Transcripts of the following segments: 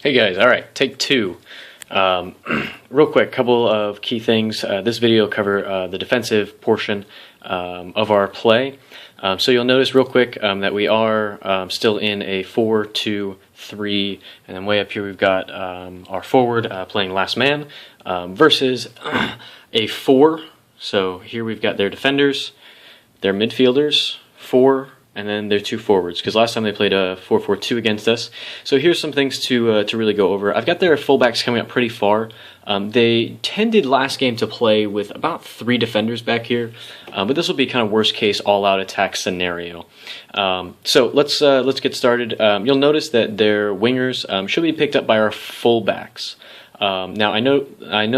Hey guys, alright, take two. Real quick, couple of key things. This video will cover the defensive portion of our play. So you'll notice real quick that we are still in a 4-2-3, and then way up here we've got our forward playing last man versus a 4. So here we've got their defenders, their midfielders, 4, and then their 2 forwards, because last time they played a 4-4-2 against us. So here's some things to really go over. I've got their fullbacks coming up pretty far. They tended last game to play with about 3 defenders back here, but this will be kind of worst case all-out attack scenario. So let's get started. You'll notice that their wingers should be picked up by our fullbacks. Now I know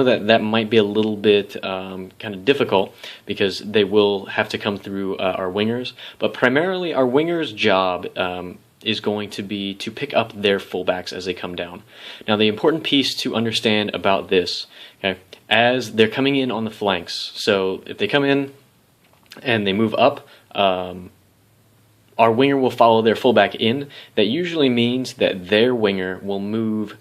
that might be a little bit kind of difficult because they will have to come through our wingers, but primarily our wingers' job is going to be to pick up their fullbacks as they come down. Now the important piece to understand about this, okay, as they're coming in on the flanks, so if they come in and they move up, our winger will follow their fullback in. That usually means that their winger will move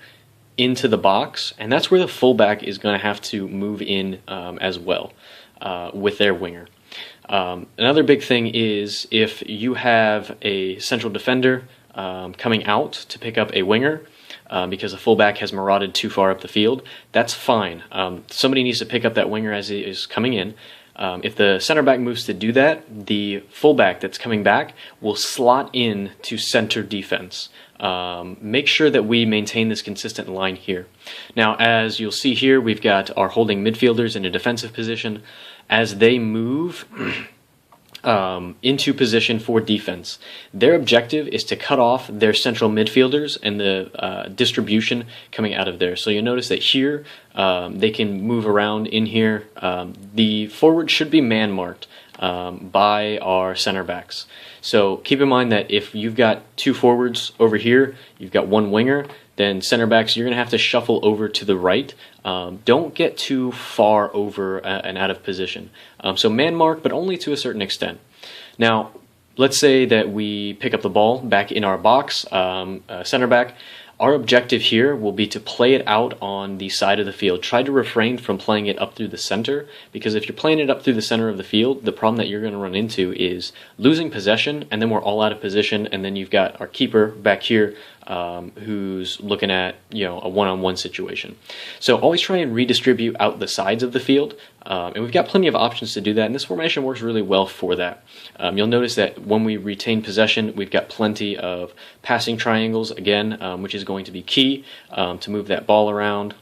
into the box, and that's where the fullback is going to have to move in as well with their winger. Another big thing is if you have a central defender coming out to pick up a winger because the fullback has marauded too far up the field, that's fine. Somebody needs to pick up that winger as he is coming in. If the center back moves to do that, the fullback that's coming back will slot in to center defense. Make sure that we maintain this consistent line here. Now, as you'll see here, we've got our holding midfielders in a defensive position. As they move into position for defense, their objective is to cut off their central midfielders and the distribution coming out of there. So you'll notice that here they can move around in here. The forward should be man marked by our center backs. So keep in mind that if you've got 2 forwards over here, you've got 1 winger, then center backs, you're going to have to shuffle over to the right. Don't get too far over and out of position. So man mark, but only to a certain extent. Now, let's say that we pick up the ball back in our box, center back. Our objective here will be to play it out on the side of the field. Try to refrain from playing it up through the center, because if you're playing it up through the center of the field, the problem that you're going to run into is losing possession, and then we're all out of position, and then you've got our keeper back here who's looking at a one-on-one situation. So always try and redistribute out the sides of the field, and we've got plenty of options to do that, and this formation works really well for that. You'll notice that when we retain possession, we've got plenty of passing triangles, again, which is going to be key to move that ball around.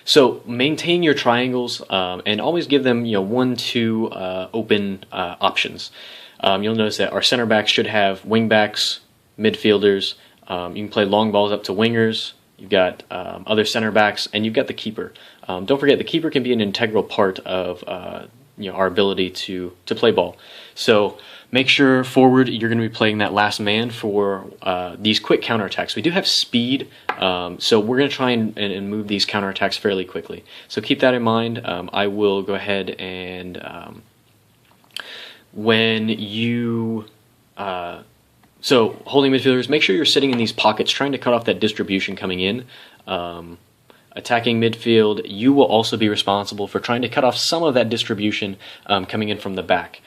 So maintain your triangles and always give them 1-2 open options. You'll notice that our center backs should have wing backs, midfielders. You can play long balls up to wingers. You've got other center backs, and you've got the keeper. Don't forget, the keeper can be an integral part of our ability to play ball. So make sure forward you're going to be playing that last man for these quick counterattacks. We do have speed, so we're going to try and move these counterattacks fairly quickly. So keep that in mind. I will go ahead and when you so holding midfielders, make sure you're sitting in these pockets, trying to cut off that distribution coming in. Attacking midfield, you will also be responsible for trying to cut off some of that distribution coming in from the back.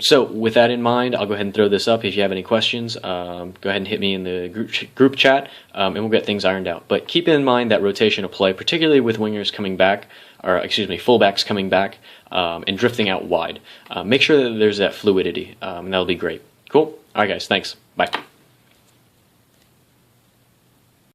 So with that in mind, I'll go ahead and throw this up. If you have any questions, go ahead and hit me in the group chat, and we'll get things ironed out. But keep in mind that rotation of play, particularly with wingers coming back, or excuse me, fullbacks coming back and drifting out wide. Make sure that there's that fluidity, and that'll be great. Cool. All right, guys. Thanks. Bye.